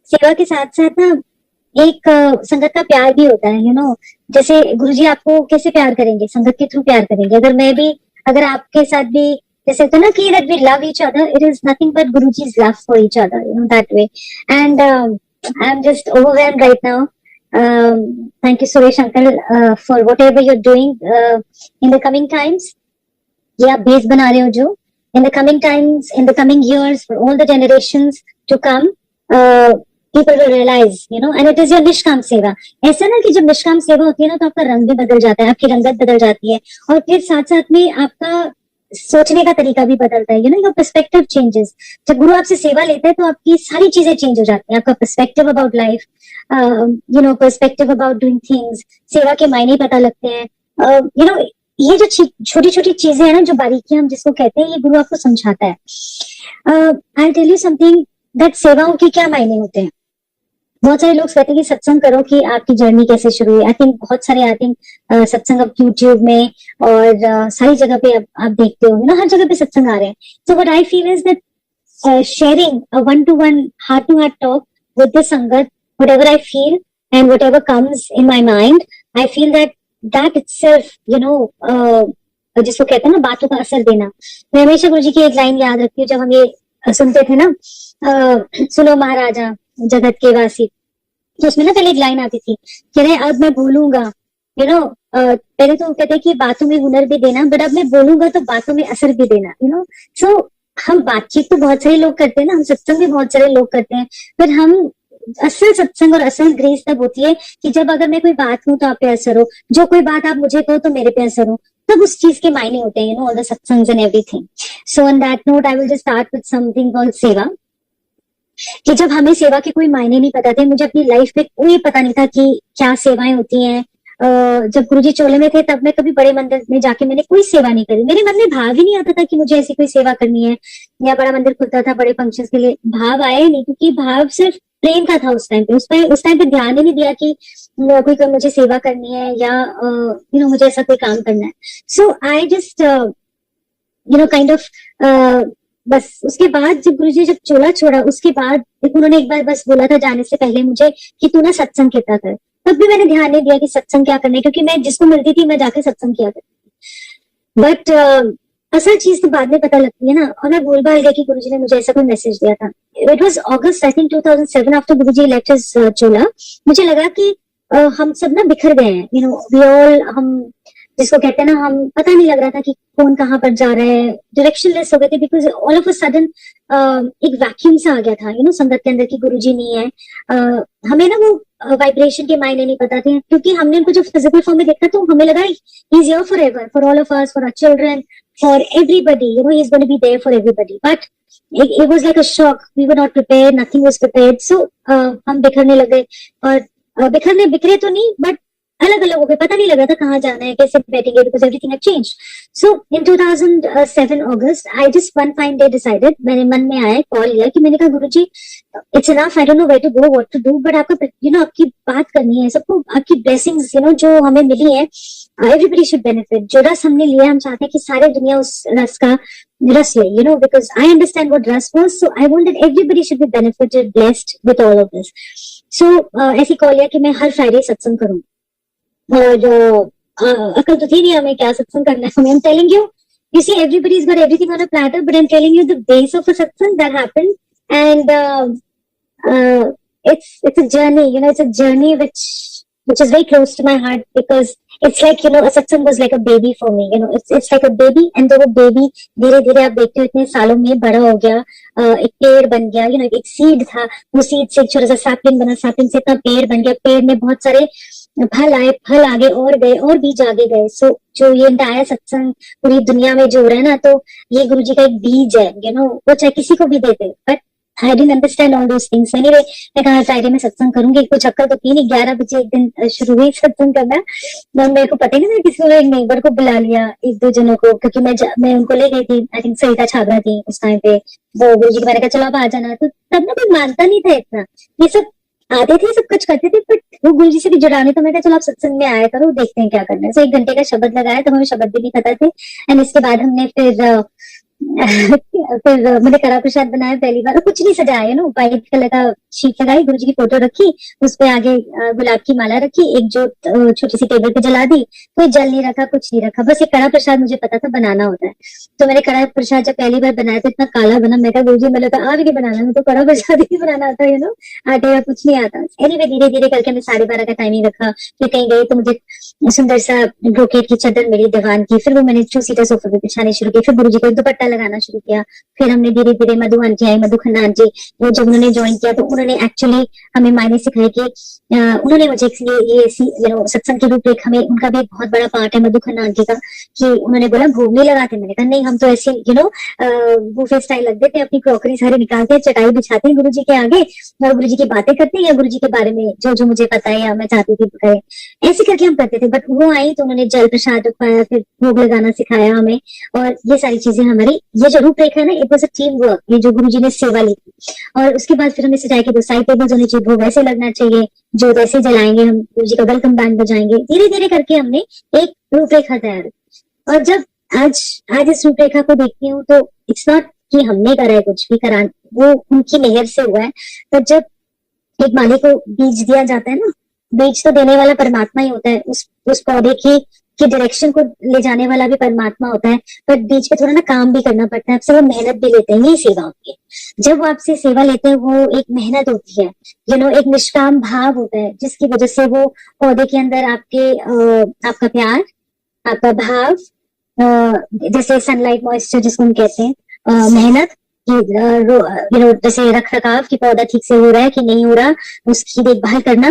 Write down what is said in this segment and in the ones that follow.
सेवा के साथ साथ ना एक संगत का प्यार भी होता है, जैसे गुरुजी आपको कैसे प्यार करेंगे, संगत के थ्रू प्यार करेंगे। अगर आपके साथ भी जैसे तो ना कि that we love each other, it is nothing but Guruji's love for each other, that way. And I'm just overwhelmed right now. Thank you, Suresh Uncle, for whatever you're doing in the coming times. ये आप base बना रहे हो जो in the coming times, in the coming years, for all the generations to come, people will realize, and it is your निष्काम सेवा। ऐसा ना कि जब निष्काम सेवा होती है ना तो आपका रंग भी बदल जाता है, आपकी रंगत बदल जाती है, और फिर साथ साथ में आपका सोचने का तरीका भी बदलता है, योर पर्सपेक्टिव चेंजेस। जब गुरु आपसे सेवा लेते हैं तो आपकी सारी चीजें चेंज हो जाती हैं, आपका perspective about life, perspective about doing things, सेवा के मायने पता लगते हैं। ये जो छोटी छोटी चीजें हैं ना, जो बारीकियां हम जिसको कहते हैं, ये गुरु आपको समझाता है। I tell you something that सेवाओं के क्या मायने होते हैं। बहुत सारे लोग कहते हैं कि सत्संग करो कि आपकी जर्नी कैसे शुरू हुई। आई थिंक बहुत सारे सत्संग अब यूट्यूब में और सारी जगह पे आप देखते हो, हर जगह पे सत्संग आ रहे हैं। So what I feel is that sharing a one-to-one, heart-to-heart talk with the Sangat, whatever I feel and whatever comes in my mind, I feel that itself, जिसको कहते हैं ना बातों का असर देना। मैं हमेशा गुरु जी की एक लाइन याद रखती हूँ, जब हम ये सुनते थे ना, सुनो महाराजा जगत के वासी, तो उसमें ना पहले एक लाइन आती थी कि अरे अब मैं बोलूंगा, पहले तो कहते हैं कि बातों में हुनर भी देना, बट अब मैं बोलूंगा तो बातों में असर भी देना। सो हम बातचीत तो बहुत सारे लोग करते हैं ना, हम सत्संग भी बहुत सारे लोग करते हैं, पर हम असल सत्संग और असल ग्रेस तब होती है कि जब अगर मैं कोई बात कहूँ तो आप पे असर हो, जो कोई बात आप मुझे कहो तो मेरे पे असर हो, तब उस चीज के मायने होते हैं, all the satsangs and everything. So on that note I will just start with something called सेवा। कि जब हमें सेवा के कोई मायने नहीं पता थे, मुझे अपनी लाइफ में कोई पता नहीं था कि क्या सेवाएं होती हैं। जब गुरुजी चोले में थे तब मैं कभी बड़े मंदिर में जाके मैंने कोई सेवा नहीं करी, मेरे मन में भाव ही नहीं आता था कि मुझे ऐसी कोई सेवा करनी है, या बड़ा मंदिर खुलता था बड़े फंक्शंस के लिए, भाव आए नहीं, क्योंकि भाव सिर्फ प्रेम का था उस टाइम पे। उस टाइम पे ध्यान ही नहीं दिया कि कोई मुझे सेवा करनी है या मुझे ऐसा कोई काम करना है। सो आई जस्ट काइंड ऑफ बस उसके बाद जब गुरुजी जब चोला छोड़ा, उसके बाद उन्होंने एक बार बस बोला था जाने से पहले मुझे कि तू ना सत्संग किया कर। तब भी मैंने ध्यान नहीं दिया कि सत्संग क्या करना है, क्योंकि मैं जिसको मिलती थी मैं जाके सत्संग किया करती थी। बट असल चीज तो बाद में पता लगती है ना। और मैं भूल भाल गई कि गुरुजी ने मुझे ऐसा कोई मैसेज दिया था। It was August I think 2007 after Guruji left his चोला। मुझे लगा कि हम सब ना बिखर गए हैं, वी ऑल, हम जिसको कहते हैं ना, हम पता नहीं लग रहा था कि कौन कहाँ पर जा रहा है, डायरेक्शनलेस हो गए थे, because all of a sudden एक वैक्यूम सा आ गया था संगत के अंदर कि गुरुजी नहीं है। हमें ना वो वाइब्रेशन के मायने नहीं पता थे, क्योंकि हमने उनको जो फिजिकल फॉर्म में देखा तो हमें लगा he is here forever, for all of us, for our children, for everybody, he is going to be there for everybody. But it was like a shock, we were not prepared, nothing was prepared, so हम बिखरने लगे। और बिखरे तो नहीं, but अलग अलग हो गए, पता नहीं लग रहा था कहाँ जाना है, कैसे बैठेंगे, because everything had changed. So in 2007 August I just one fine day decided, मेरे मन में आया, कॉल लिया कि मैंने कहा Guruji it's enough, I don't know where to go, what to do, but आपका आपकी बात करनी है, सबको आपकी ब्लेसिंग्स जो हमें मिली है, एवरीबॉडी शुड बेनिफिट। जो रस हमने लिया, हम चाहते हैं कि सारे दुनिया उस रस का रस ले, बिकॉज आई अंडरस्टैंड व्हाट रस was, so I want that everybody should be benefited, blessed with all of this. So ऐसी कॉल लिया कि मैं हर फ्राइडे सत्संग करूँ। और अकल तो थी नहीं हमें क्या सत्संग करना है। I'm telling you, you see, everybody's got everything on a platter, but I'm telling you the base of a satsang that happened, and it's a journey. It's a journey which is very close to my heart, because it's like a satsang was like a baby for me. It's like a baby, and वो baby धीरे धीरे आप देखते हो इतने सालों में बड़ा हो गया, एक पेड़ बन गया। एक सीड था, वो सीड से एक छोटा सा सैपलिंग बना, सैपलिंग से इतना पेड़ बन गया, पेड़ में बहुत सारे फल आए, फल आगे और गए, और बीज आगे गए। सो जो ये एंटायर सत्संग पूरी दुनिया में जो हो रहा है ना, तो ये गुरुजी का एक बीज है, वो चाहे किसी को भी देते, but I didn't understand all those things. Anyway, मैं कहा फ्राइडे में सत्संग करूंगी, कुछ अक्ल तो थी नहीं। 11 बजे एक दिन शुरू हुई सत्संग करना, मेरे को पता ही नहीं, मैं किसी को एक नेबर को बुला लिया, एक दो जनों को, क्योंकि मैं उनको ले गई थी। आई थिंक सरिता छाबरा थी उस टाइम पे, वो गुरुजी को मैंने कहा चलो आप आ जाना। तो तब ना कोई मानता नहीं था इतना, ये सब आते थे, सब कुछ करते थे, बट वो गुरुजी से भी जुड़ाने, तो मैं कहा चलो आप सत्संग में आया करो, देखते हैं क्या करना है। सो 1 घंटे का शब्द लगाया, तो हमें शब्द भी नहीं पता थे। एंड इसके बाद हमने फिर फिर मैंने कड़ा प्रसाद बनाया पहली बार, कुछ नहीं सजाया ना, व्हाइट कलर का शीट लगाई, गुरु जी की फोटो रखी, उस पे आगे गुलाब की माला रखी, एक जोत छोटी सी टेबल पे जला दी, कोई जल नहीं रखा, कुछ नहीं रखा, बस ये कड़ा प्रसाद मुझे पता था बनाना होता है। तो मैंने कड़ा प्रसाद जब पहली बार बनाया तो इतना काला बना, मैं कहा गुरु जी मैंने तो आ भी नहीं बनाना, मैं तो कड़ा प्रसाद ही बनाना आता है, आटे का कुछ नहीं आता। एनीवे धीरे धीरे करके मैं 12:30 का टाइमिंग रखा, फिर कहीं गई तो मुझे सुंदर सा ब्रोकेट की चादर मिली दीवान की, फिर वो मैंने 2 सीटर सोफे पे बिछाने शुरू की, फिर गुरु जी को दुपट्टा लगाना शुरू किया। फिर हमने धीरे धीरे, मधु आंटी आई, मधु खन्ना आंटी, वो जब उन्होंने ज्वाइन किया तो उन्होंने एक्चुअली हमें मायने सिखाए कि उन्होंने मुझे ये सत्संग की रूपरेखा में उनका भी एक बहुत बड़ा पार्ट है मधु खन्ना आंटी का, कि उन्होंने बोला भोग नहीं लगाते, मैंने कहा नहीं, हम तो ऐसे बूफे स्टाइल रख देते हैं, अपनी क्रॉकरी सारी निकालते हैं, चटाई बिछाते हैं गुरु जी के आगे और गुरु जी की बातें करते हैं, या गुरु जी के बारे में जो जो मुझे पता है या मैं चाहती थी करें, ऐसे करके हम करते थे। बट वो आई तो उन्होंने जल प्रसाद रखवाया, फिर भोग लगाना सिखाया हमें, और ये सारी चीजें हमारी, ये जो रूपरेखा है ना, it was a team work, ये जो गुरु जी ने सेवा ली थी। और उसके बाद फिर हमें सजाए कि 2 साइड टेबल्स होनी चाहिए, भोग ऐसे लगना चाहिए, जो ऐसे जलाएंगे, हम गुरु जी का वेलकम बैंड बजाएंगे, धीरे धीरे करके हमने एक रूपरेखा तैयार की। और जब आज आज इस रूपरेखा को देखती हूँ तो इट्स नॉट कि हमने करा है, कुछ भी करा, वो उनकी मेहर से हुआ है। पर जब एक माली को बीज दिया जाता है ना, बीज तो देने वाला परमात्मा ही होता है, उस पौधे की डायरेक्शन को ले जाने वाला भी परमात्मा होता है, पर बीज पे थोड़ा ना काम भी करना पड़ता है, आपसे वो मेहनत भी लेते हैं, यही सेवा होती है। जब वो आपसे सेवा लेते हैं, वो एक मेहनत होती है, एक निष्काम भाव होता है, जिसकी वजह से वो पौधे के अंदर आपका प्यार, आपका भाव, जैसे सनलाइट मॉइस्चर जिसको हम कहते हैं, मेहनत, जैसे रख रखाव की पौधा ठीक से हो रहा है कि नहीं हो रहा, उसकी देखभाल करना,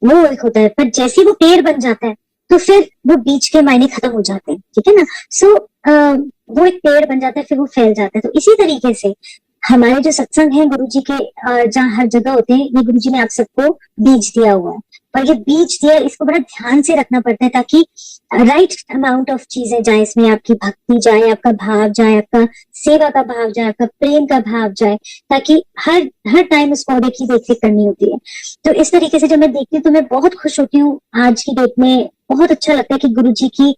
वो एक होता है। पर जैसे वो पेड़ बन जाता है तो फिर वो बीज के मायने खत्म हो जाते हैं, ठीक है ना। सो वो एक पेड़ बन जाता है, फिर वो फैल जाता है। तो इसी तरीके से हमारे जो सत्संग है गुरु जी के, जहाँ हर जगह होते हैं, ये गुरु जी ने आप सबको बीज दिया हुआ है, और ये बीज दिया, इसको बड़ा ध्यान से रखना पड़ता है ताकि राइट अमाउंट ऑफ चीजें जाए इसमें, आपकी भक्ति जाए, आपका भाव जाए, आपका सेवा का भाव जाए, आपका प्रेम का भाव जाए, ताकि हर हर टाइम उस पौधे की देखरेख करनी होती है। तो इस तरीके से जब मैं देखती हूँ तो मैं बहुत खुश होती हूँ। आज की डेट में बहुत अच्छा लगता है कि गुरु जी की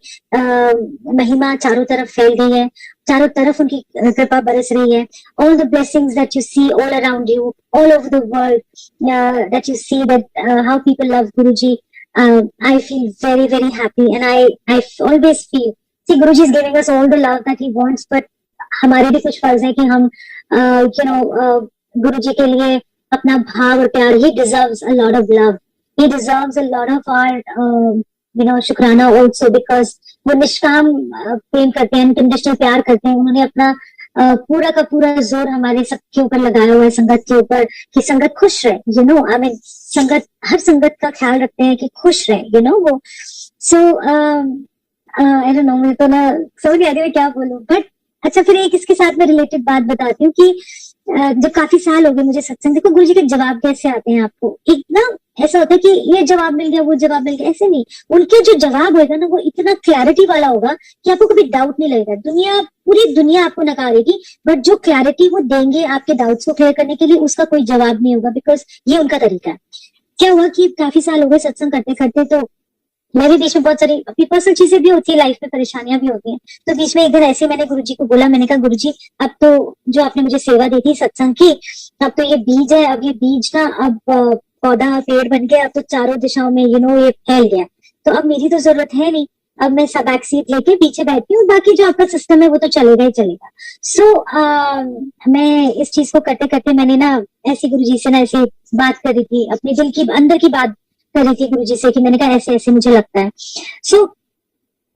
महिमा चारों तरफ फैल गई है, चारों तरफ उनकी कृपा बरस रही है। All the blessings that you see all around you, all over the world, that you see that how people love Guruji. I feel very, very happy, and I always feel, see, Guruji is giving us all the love that he wants, but हमारे भी कुछ फर्ज है कि हम गुरुजी के लिए अपना भाव और प्यार, he deserves a lot of love, he deserves a lot of our शुक्राना also, because वो निष्काम प्रेम करते हैं, अनकंडीशनल प्यार करते हैं। उन्होंने अपना पूरा का पूरा जोर हमारे सबके ऊपर लगाया हुआ है, संगत के ऊपर, कि संगत खुश रहे, आई मीन संगत, हर संगत का ख्याल रखते हैं कि खुश रहे, वो। सो आई डोंट नो, मैं तो ना समझ नहीं आ रही मैं क्या बोलूं। बट अच्छा, फिर एक इसके साथ में रिलेटेड बात बताती हूँ कि जब काफी साल हो गए मुझे सत्संग, देखो गुरुजी के जवाब कैसे आते हैं आपको, एक ना ऐसा होता है कि ये जवाब मिल गया, वो जवाब मिल गया, ऐसे नहीं। उनके जो जवाब होगा ना, वो इतना क्लैरिटी वाला होगा कि आपको कभी डाउट नहीं लगेगा। पूरी दुनिया आपको नकारेगी, बट जो क्लैरिटी वो देंगे आपके डाउट्स को क्लियर करने के लिए, उसका कोई जवाब नहीं होगा, बिकॉज ये उनका तरीका है। क्या हुआ कि काफी साल हो गए सत्संग करते करते, तो मैं भी बीच में बहुत सारी अपनी पर्सनल चीजें भी होती है, लाइफ में परेशानियां भी होती हैं। तो बीच में एक दिन ऐसे मैंने गुरुजी को बोला, मैंने कहा गुरुजी, अब तो जो आपने मुझे सेवा दी थी सत्संग की, अब तो ये बीज है, अब ये बीज ना अब पौधा पेड़ बन गया, अब तो चारों दिशाओं में ये फैल गया, तो अब मेरी तो जरूरत है नहीं, अब मैं सब बैक सीट लेके पीछे बैठती हूँ, बाकी जो आपका सिस्टम है वो तो चलेगा ही चलेगा। सो मैं इस चीज को करते करते मैंने ना ऐसी गुरुजी से ना ऐसी बात करी थी, अपने दिल की अंदर की बात करी थी गुरुजी से, कि मैंने कहा ऐसे ऐसे मुझे लगता है। सो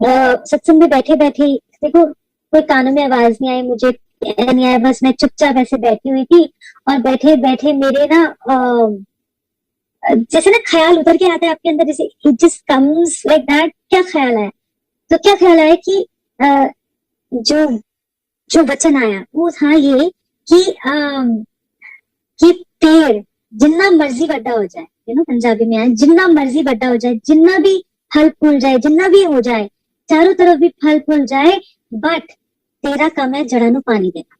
सत्संग में बैठे बैठे, देखो कोई कानों में आवाज नहीं आई, मुझे नहीं आया, बस मैं चुपचाप ऐसे बैठी हुई थी, और बैठे बैठे मेरे ना जैसे ना ख्याल उतर के आता है आपके अंदर, जैसे it just comes like that. क्या ख्याल आया, तो क्या ख्याल आया कि जो जो वचन आया वो था ये कि पेड़ जितना मर्जी बड़ा हो जाए, पंजाबी में आया, जितना मर्जी बड़ा हो जाए, जितना भी फल फूल जाए, जितना भी हो जाए, चारों तरफ भी फल फूल जाए, बट तेरा काम है जड़ा नु पानी देना।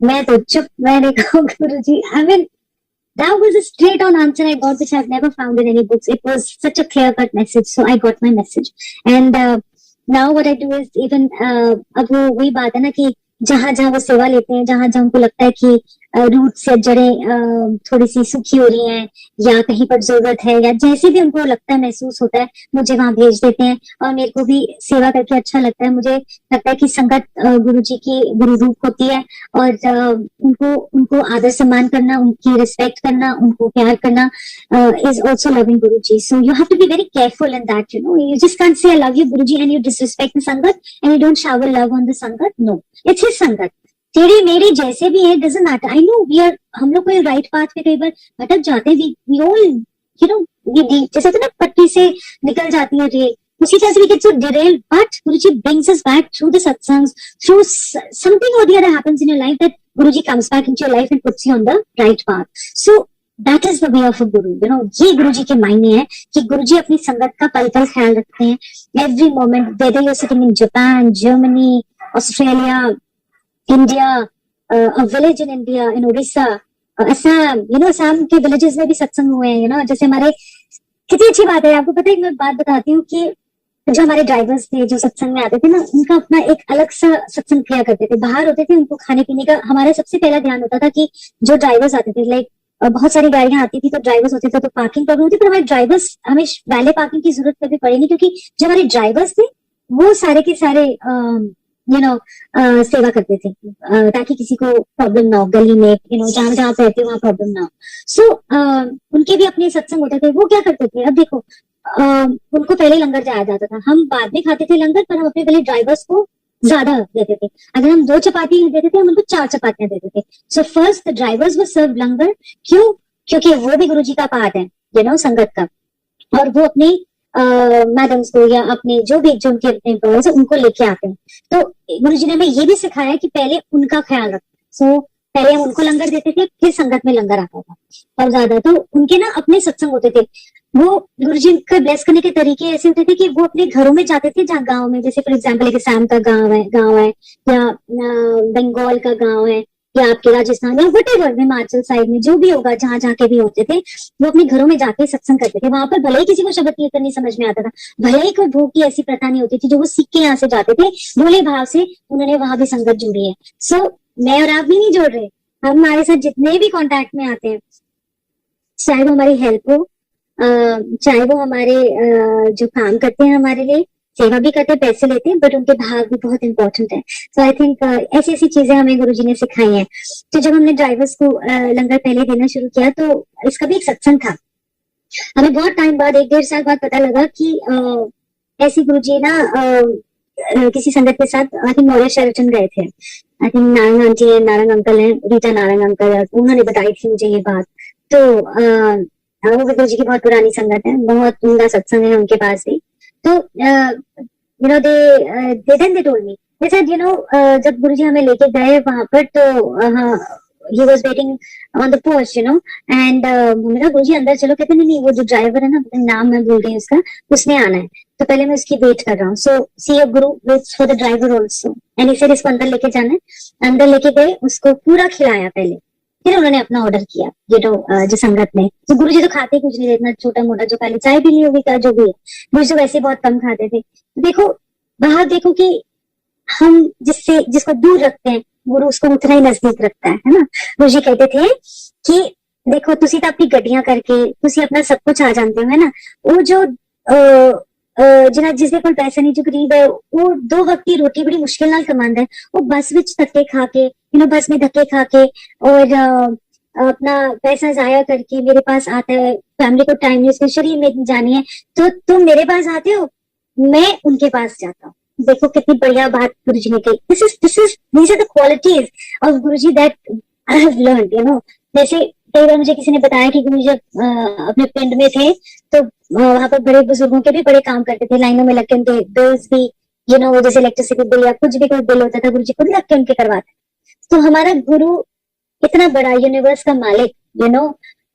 मैं तो चुप, मैंने कहा Guruji, I mean that was a straight on answer I got, which I've never found in any books. It was such a clear cut message, so I got my message. And now what I do is, even अब वो वही बात है ना कि जहां जहां वो सेवा लेते हैं, जहां जहां उनको लगता है कि रूट से जड़ें थोड़ी सी सूखी हो रही हैं, या कहीं पर जरूरत है, या जैसे भी उनको लगता है, महसूस होता है, मुझे वहां भेज देते हैं। और मेरे को भी सेवा करके अच्छा लगता है। मुझे लगता है कि संगत गुरु जी की गुरु रूप होती है, और उनको उनको आदर सम्मान करना, उनकी रिस्पेक्ट करना, उनको प्यार करना is also loving Guruji. So you have to be very careful in that, you know. You just can't say I love you, Guruji, and you disrespect the Sangat and you don't shower love on the Sangat. No, it's his Sangat. तेरी मेरी जैसे भी है, doesn't matter. I know we are, हम लोग कोई right path पे कई बार भटक जाते हैं. We all, you know, जैसे होता है ना, पट्टी से निकल जाती है रेल, उसी तरह से we get so derailed. But Guruji brings us back through the satsangs, through something or the other happens in your life that Guruji comes back into your life and puts you on the right path. So that is the way of a Guru, you know. ये गुरुजी के मायने हैं कि गुरुजी अपनी संगत का पल पल ख्याल रखते हैं. Every moment, whether you are sitting in Japan, Germany, Australia, India, a village in India, in Orissa, Assam, you know, Assam के विलेजेस में भी सत्संग हुए हैं, यू नो. जैसे हमारे, कितनी अच्छी बात है. आपको पता है, मैं बात बताती हूँ कि जो हमारे ड्राइवर्स थे जो सत्संग में आते थे ना, उनका अपना एक अलग सा सत्संग किया करते थे. बाहर होते थे, उनको खाने पीने का हमारा सबसे पहला ध्यान होता था कि जो ड्राइवर्स आते थे, लाइक बहुत सारी गाड़ियां आती थी तो ड्राइवर्स होते थे, तो पार्किंग प्रॉब्लम होती, पर हमारे ड्राइवर्स, हमें वैले पार्किंग की जरूरत कभी पड़ेगी, क्योंकि जो हमारे ड्राइवर्स थे वो सारे के सारे यू नो सेवा करते थे, ताकि किसी को प्रॉब्लम ना हो गली में, यू नो, जहां जहां रहते वहां प्रॉब्लम ना हो. सो उनके भी अपने सत्संग होते थे. वो क्या करते थे, अब देखो, उनको पहले लंगर जाया जाता था, हम बाद में खाते थे लंगर, पर हम अपने पहले ड्राइवर्स को ज्यादा देते थे. अगर हम 2 चपाती देते थे, हम उनको 4 चपातियां देते थे. सो फर्स्ट द ड्राइवर्स वो सर्व लंगर. क्यों? क्योंकि वो भी गुरुजी का पार्ट है, यू नो, संगत का. और वो अपने मैडम्स को या अपने जो भी, जो उनके अपने एम्प्लॉयज है, उनको लेके आते हैं. तो गुरुजी ने हमें ये भी सिखाया कि पहले उनका ख्याल रखो. सो पहले हम उनको लंगर देते थे, फिर संगत में लंगर आता था. और ज्यादा तो उनके ना अपने सत्संग होते थे. वो गुरुजी का ब्लेस करने के तरीके ऐसे होते थे कि वो अपने घरों में जाते थे, जहाँ गांव में, जैसे फॉर एग्जांपल एक असम का गांव है, या बंगाल का गांव है, या आपके राजस्थान, या वटेवर, हिमाचल साइड में जो भी होगा, जहां जहाँ के भी होते थे, वो अपने घरों में जाके सत्संग करते थे. वहां पर भले ही किसी को शब्द कीर्तन नहीं समझ में आता था, भले ही कोई भोग की ऐसी प्रथा नहीं होती थी, जो वो सीख के यहाँ से जाते थे, भोले भाव से उन्होंने वहां भी संगत जोड़ी है. सो मैं और आप भी नहीं जोड़ रहे. हम, हमारे साथ जितने भी कॉन्टैक्ट में आते हैं, चाहे वो हमारी हेल्प हो, चाहे वो हमारे जो काम करते हैं, हमारे लिए सेवा भी करते हैं, पैसे लेते हैं, बट उनके भाव भी बहुत इंपॉर्टेंट है. सो आई थिंक ऐसी ऐसी चीजें हमें गुरुजी ने सिखाई हैं. तो जब हमने ड्राइवर्स को लंगर पहले देना शुरू किया, तो इसका भी एक सत्संग था. हमें बहुत टाइम बाद, 1-1.5 साल बाद पता लगा कि ऐसी गुरुजी ना किसी संगत के साथ, आई थिंक मौर्य शरचन गए थे. आई थिंक नारंग आंटी है, नारंग अंकल है, रीटा नारंग अंकल है, उन्होंने बताई थी मुझे ये बात. तो वो गुरु जी की बहुत पुरानी संगत है, बहुत उनका सत्संग है उनके पास भी. तो you know, they told me, they said, you know, जब गुरुजी हमें लेके गए वहां पर, तो he was waiting on the porch, you know, and मेरा गुरुजी अंदर चलो. कहते नहीं, वो जो ड्राइवर है ना, नाम मैं भूल गई उसका, उसने आना है, तो पहले मैं उसकी वेट कर रहा हूँ. सो सी अ गुरु waits for the driver also, and इसे इसको अंदर लेके जाना है. अंदर लेके गए, उसको पूरा खिलाया पहले, फिर उन्होंने अपना ऑर्डर किया, ये जो संगत में. तो गुरुजी तो खाते कुछ नहीं, इतना छोटा मोटा, जो पहले चाय पी ली होगी, क्या जो भी है, गुरुजी तो वैसे बहुत कम खाते थे. देखो बाहर, देखो कि हम जिसको दूर रखते हैं, गुरु उसको उतना ही नजदीक रखता है ना. गुरुजी कहते थे कि देखो, तुसी तो अपनी गड्डियां करके, तुसी अपना सब कुछ आ जानते हो, है ना. वो जो जिन्हें, जिसके कोल पैसे नहीं, जो गरीब है, वो 2 वक्त की रोटी बड़ी मुश्किल नाल कमांदा है. वो बस विच धक्के खा के, यू नो, बस में धक्के खा के, और अपना पैसा जाया करके मेरे पास आता है. फैमिली को टाइम नहीं, उसके शरीर में जानी है, तो तुम मेरे पास आते हो, मैं उनके पास जाता हूँ. देखो कितनी बढ़िया बात गुरुजी ने कही. These are the qualities of Guruji that I have learned, you know. जैसे कई बार मुझे किसी ने बताया कि गुरुजी जब अपने पिंड में थे, तो वहां पर बड़े बुजुर्गों के भी बड़े काम करते थे, लाइनों में लग के उनके बिल्स भी, यू नो, जैसे इलेक्ट्रिसिटी बिल या कुछ भी कोई बिल होता था, गुरुजी खुद लग के उनके करवाते. तो हमारा गुरु इतना बड़ा, यूनिवर्स का मालिक, यू नो,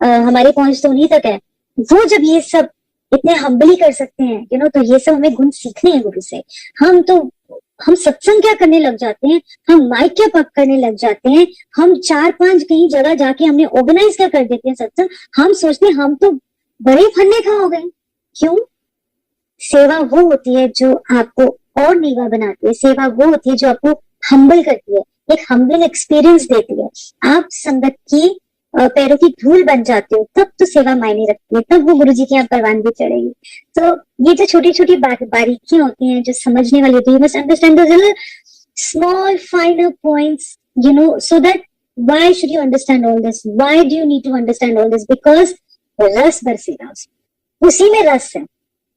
हमारी पहुंच तो उन्हीं तक है. वो जब ये सब इतने हम्बली कर सकते हैं, यू नो, तो ये सब हमें गुण सीखने हैं गुरु से. हम सत्संग क्या करने लग जाते हैं, हम माइक क्या पक करने लग जाते हैं, हम 4-5 कहीं जगह जाके हमने ऑर्गेनाइज क्या कर देते हैं सत्संग. हम सोचते हैं हम तो बड़े फन्ने खा हो गए. क्यों? सेवा वो होती है जो आपको और नीवा बनाती है. सेवा वो होती है जो आपको हम्बल करती है. एक हम्बलिंग एक्सपीरियंस देती है। आप संगत की पैरों की धूल बन जाते हो, तब तो सेवा मायने रखती है, तब वो गुरु जी की यहाँ परवान भी चढ़ेगी। तो ये जो छोटी छोटी बारीकियां होती हैं जो समझने वाली होती है, must understand those small finer points, so that why should you understand all this? Why do you need to understand all this? Because रस बरसेगा, उसी में रस है।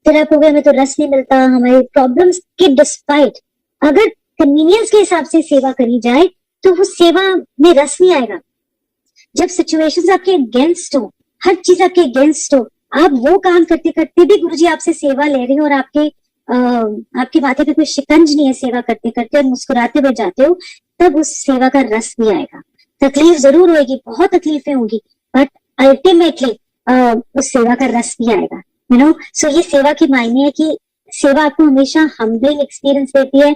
फिर आप हो गए हमें तो रस नहीं मिलता, हमारे प्रॉब्लम्स के डिस्पाइट अगर कन्वीनियंस के हिसाब से सेवा करी जाए तो वो सेवा में रस नहीं आएगा। जब सिचुएशंस आपके अगेंस्ट हो, हर चीज आपके अगेंस्ट हो, आप वो काम करते करते भी गुरुजी आपसे सेवा ले रहे हो और आपके माथे पे कोई शिकंज नहीं है, सेवा करते करते और मुस्कुराते हुए जाते हो, तब उस सेवा का रस भी आएगा। तकलीफ जरूर होगी, बहुत तकलीफें होंगी, बट अल्टीमेटली उस सेवा का रस भी आएगा। सो ये सेवा की मायने है कि सेवा आपको हमेशा हम्बलिंग एक्सपीरियंस देती है।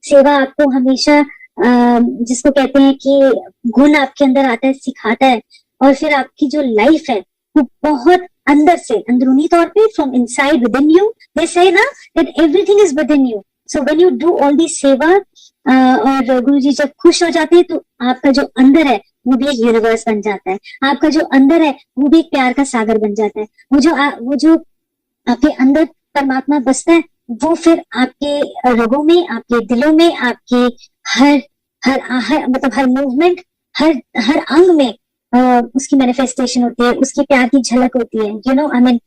सेवा आपको हमेशा जिसको कहते हैं कि गुण आपके अंदर आता है, सिखाता है, और फिर आपकी जो लाइफ है वो बहुत अंदर से, अंदरूनी तौर पे, from inside with in you, they say ना that everything is with in you. So when you do all this सेवा, और गुरुजी जब खुश हो जाते हैं तो आपका जो अंदर है वो भी एक यूनिवर्स बन जाता है, आपका जो अंदर है वो भी एक प्यार का सागर बन जाता है। वो जो आपके अंदर परमात्मा बसता है, वो फिर आपके रगों में, आपके दिलों में, आपके हर मतलब हर मूवमेंट, हर अंग में उसकी मैनिफेस्टेशन होती है, उसकी प्यार की झलक होती है। आई मीन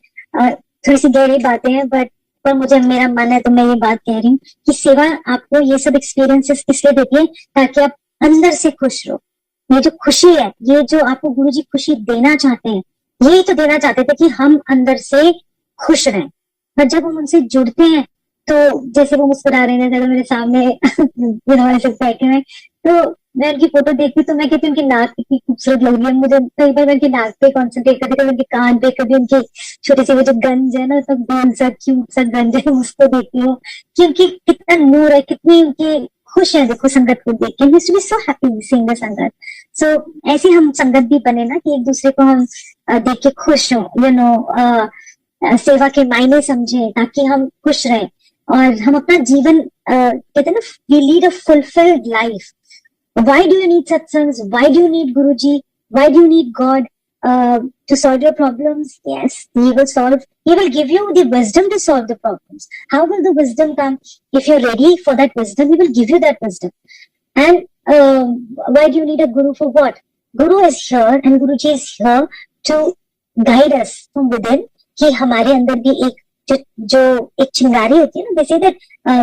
थोड़ी सी गहरी बातें हैं, बट पर मुझे मेरा मन है तो मैं ये बात कह रही हूँ कि सेवा आपको ये सब एक्सपीरियंसेस इसलिए देती है ताकि आप अंदर से खुश रहो। ये जो खुशी है, ये जो आपको गुरुजी खुशी देना चाहते हैं, यही तो देना चाहते थे कि हम अंदर से खुश रहें। पर जब हम उनसे जुड़ते हैं तो जैसे वो मुस्कुरा रहे हैं मेरे सामने ऐसे बैठे हुए, तो मैं उनकी फोटो देखती तो मैं कहती हूँ उनकी नाक कितनी खूबसूरत लग रही है। मुझे कई बार उनकी नाक पे कॉन्सेंट्रेट करती, कभी उनके कान पे, कभी उनके छोटे से वो जो गंज है ना, तो गोल सा क्यूट सा गंज है, उसको देखती हूँ कि उनकी कितना नूर है, कितनी उनकी खुश है। देखो संगत को देख के सो हैप्पी सीइंग द संगत। सो ऐसे हम संगत भी बने ना कि एक दूसरे को हम देख के खुश हो, सेवा के मायने समझे ताकि हम खुश रहें और हम अपना जीवन कहते हैं ना, we lead a fulfilled life. Why do you need satsangs? Why do you need Guruji? Why do you need God to solve your problems? Yes, He will solve. He will give you the wisdom to solve the problems. How will the wisdom come? If you're ready for that wisdom, He will give you that wisdom. And why do you need a Guru for what? Guru is here and Guruji is here to guide us from within. कि हमारे अंदर भी एक जो एक चिंगारी होती है ना, they say that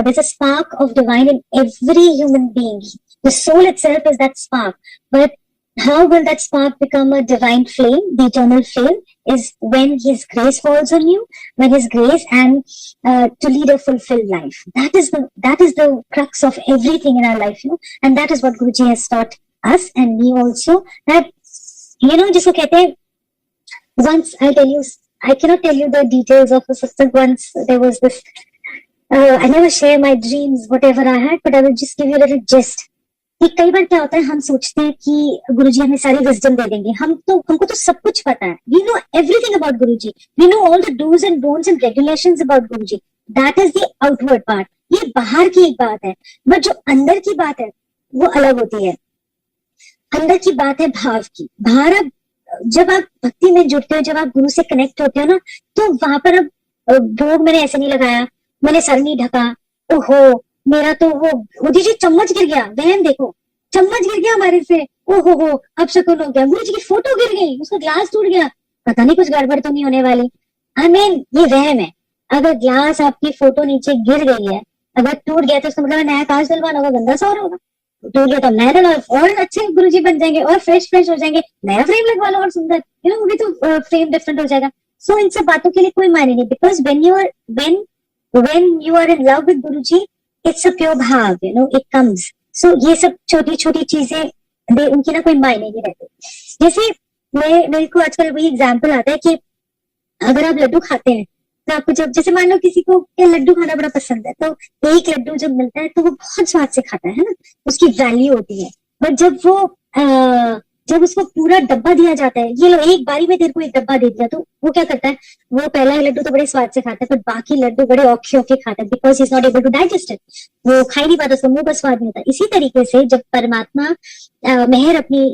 there's a spark of divine in every human being. The soul itself is that spark. But how will that spark become a divine flame, the eternal flame, is when His grace falls on you, when His grace, and to lead a fulfilled life. That is the crux of everything in our life, and that is what Guruji has taught us and me also. That जिसको कहते हैं, once I'll tell you, I cannot tell you the details of the satsang. Once there was this, I never share my dreams, whatever I had, but I will just give you a little gist. कि कई बार क्या होता है, हम सोचते हैं कि गुरुजी हमें सारी विजडम दे देंगे, हमको तो सब कुछ पता है, we know everything about Guruji, we know all the do's and don'ts and regulations about Guruji. That is the outward part. ये बाहर की एक बात है, बट जो अंदर की बात है वो अलग होती है। अंदर की बात है भाव की। भाव जब आप भक्ति में जुड़ते हो, जब आप गुरु से कनेक्ट होते हो ना, तो वहां पर अब भोग मैंने ऐसे नहीं लगाया, मैंने सर नहीं ढका, ओहो मेरा तो वो दीजिए चम्मच गिर गया, वहम देखो चम्मच गिर गया हमारे से, ओहो हो अब शकुन हो गया, गुरु जी की फोटो गिर गई, उसका ग्लास टूट गया, पता नहीं कुछ गड़बड़ तो नहीं होने वाली। आई मीन ये वहम है। अगर ग्लास आपकी फोटो नीचे गिर गई है, अगर टूट गया तो उसका मतलब नया कांच डलवाना होगा, गंदा सा और होगा, टूट गया तो नया डलवा और अच्छे गुरुजी बन जाएंगे और फ्रेश हो जाएंगे, नया फ्रेम लगवा लो और सुंदर, वो भी तो फ्रेम डिफरेंट हो जाएगा। सो इन सब बातों के लिए कोई मायने नहीं, because when you are in love with Guruji, it's a pure भाव, इट कम्स। सो ये सब छोटी छोटी चीजें उनकी ना कोई मायने नहीं रहते। जैसे मेरे को आजकल वही एग्जाम्पल आता है कि अगर आप लड्डू खाते हैं तो आपको जब, जैसे मान लो किसी को लड्डू खाना बड़ा पसंद है, तो एक लड्डू जब मिलता है तो वो बहुत स्वाद से खाता है ना, उसकी वैल्यू होती है। बट जब वो जब उसको पूरा डब्बा दिया जाता है, ये लो एक बारी में तेरे को एक डब्बा दे दिया, तो वो क्या करता है, वो पहला लड्डू तो बड़े स्वाद से खाता है, पर बाकी लड्डू बड़े औखे औखे खाता है, because is not able to digest it. वो खा ही नहीं पाता, उसको मुंह पर स्वाद नहीं होता। इसी तरीके से जब परमात्मा मेहर अपनी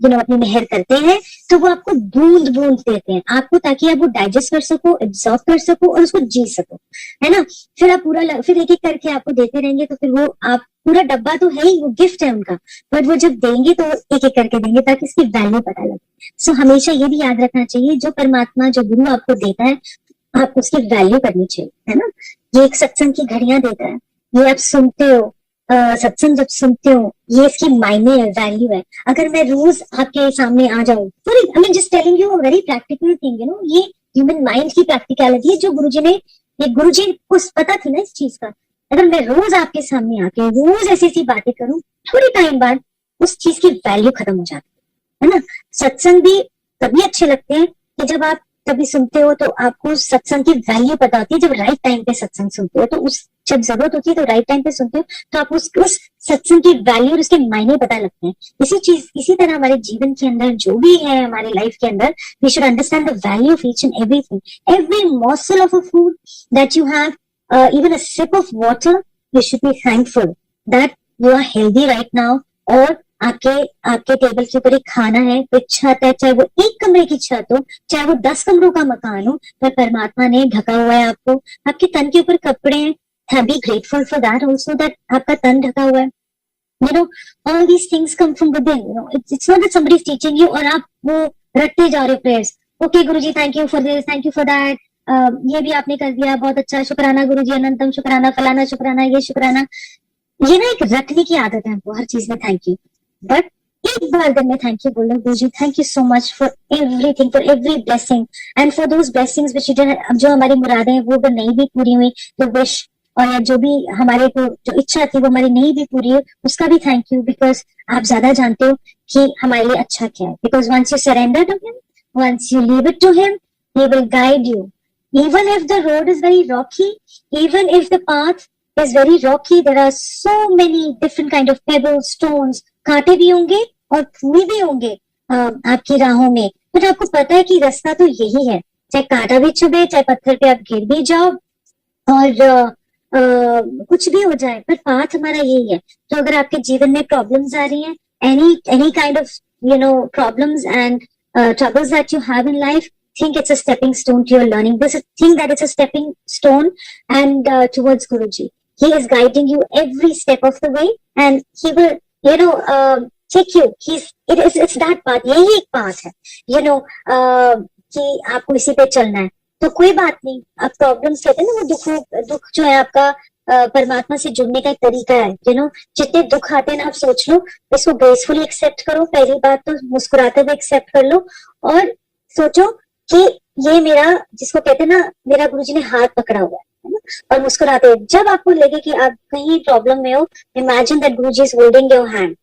अपनी मेहर करते हैं, तो वो आपको बूंद बूंद देते हैं आपको, ताकि आप वो डाइजेस्ट कर सको, एब्जॉर्ब कर सको और उसको जी सको, है ना। फिर आप फिर एक एक करके आपको देते रहेंगे, तो फिर वो आप पूरा डब्बा तो है ही, वो गिफ्ट है उनका, बट वो जब देंगे तो एक एक करके देंगे ताकि इसकी वैल्यू पता लगे। सो हमेशा ये भी याद रखना चाहिए, जो परमात्मा, जो गुरु आपको देता है, आपको उसकी वैल्यू करनी चाहिए, है ना। ये एक सत्संग की घड़ियां देता है, ये आप सुनते हो, सत्संग जब सुनते हो, ये इसकी मायने है, वैल्यू है। अगर मैं रोज आपके सामने आ जाऊं, I mean just telling you very practical thing, ये ह्यूमन माइंड की प्रैक्टिकलिटी है, जो गुरुजी को पता थी ना इस चीज का। अगर मैं रोज आपके सामने आके रोज ऐसी ऐसी बातें करूं, थोड़ी टाइम बाद उस चीज की वैल्यू खत्म हो जाती है ना। सत्संग भी तभी अच्छे लगते हैं कि जब आप कभी सुनते हो तो आपको सत्संग की वैल्यू पता होती है। जब राइट टाइम पे सत्संग सुनते हो, तो उस जब जरूरत होती है तो राइट टाइम पे सुनते हो, तो आप उस सत्संग की वैल्यू और उसके मायने पता लगते हैं। इसी तरह हमारे जीवन के अंदर जो भी है, हमारे लाइफ के अंदर, we should understand the value of each and everything, every morsel of a food that you have, even a sip of water, you should be thankful that you are healthy right now। और आपके table के ऊपर एक खाना है, एक छत है, चाहे वो एक कमरे की छत हो, चाहे वो 10 कमरों का मकान हो, पर परमात्मा ने ढका हुआ है आपको। आपके तन के ऊपर कपड़े हैं, be grateful for that also, that आपका तन ढका हुआ है। all these things come from within, it's not that somebody is teaching you और आप वो रटते जा रहे हो prayers. Okay Guruji, thank you for this, thank you for that, ये भी आपने कर दिया, बहुत अच्छा, शुक्राना गुरुजी, अनंतम शुक्राना, फलाना शुक्राना, ये शुक्राना। ये ना एक रखने की आदत है हमको, हर चीज में थैंक यू। बट एक बार दिन में थैंक यू बोलो, Guruji thank you so much for everything, for every blessing and for those blessings which जो हमारी मुरादें हैं वो अगर नहीं भी पूरी हुई, तो विश और जो भी हमारे को जो इच्छा थी वो हमारी नहीं भी पूरी हुई, उसका भी थैंक यू, बिकॉज आप ज्यादा जानते हो कि हमारे लिए अच्छा क्या है। Because once you surrender to him, once you leave it to him, he will guide you। Even if the road is very rocky, even if the path is very rocky, there are so many different kind of pebbles, stones, कांटे भी होंगे और फूल भी होंगे आपकी राहों में, but आपको पता है कि रास्ता तो यही है। चाहे कांटा भी चुभे, चाहे पत्थर पे आप गिर भी जाओ और कुछ भी हो जाए, पर पाथ हमारा यही है। तो अगर आपके जीवन में प्रॉब्लम्स आ रही हैं, any kind of problems and troubles that you have in life, think it's a stepping stone to your learning. Think that it's a stepping stone and towards Guruji. He is guiding you every step of the way, and he will take you. It's that path, यही एक path है, कि आपको इसी पे चलना है। तो कोई बात नहीं, आप प्रॉब्लम्स कहते हैं ना, वो दुख जो है आपका परमात्मा से जुड़ने का एक तरीका है। जितने दुख आते हैं ना, आप सोच लो, इसको ग्रेसफुली एक्सेप्ट करो। पहली बात तो मुस्कुराते हुए एक्सेप्ट कर लो और सोचो कि ये मेरा, जिसको कहते हैं ना, मेरा गुरुजी ने हाथ पकड़ा हुआ है ना, और मुस्कुराते। जब आपको लगे कि आप कहीं प्रॉब्लम में हो, imagine that Guruji is holding your hand,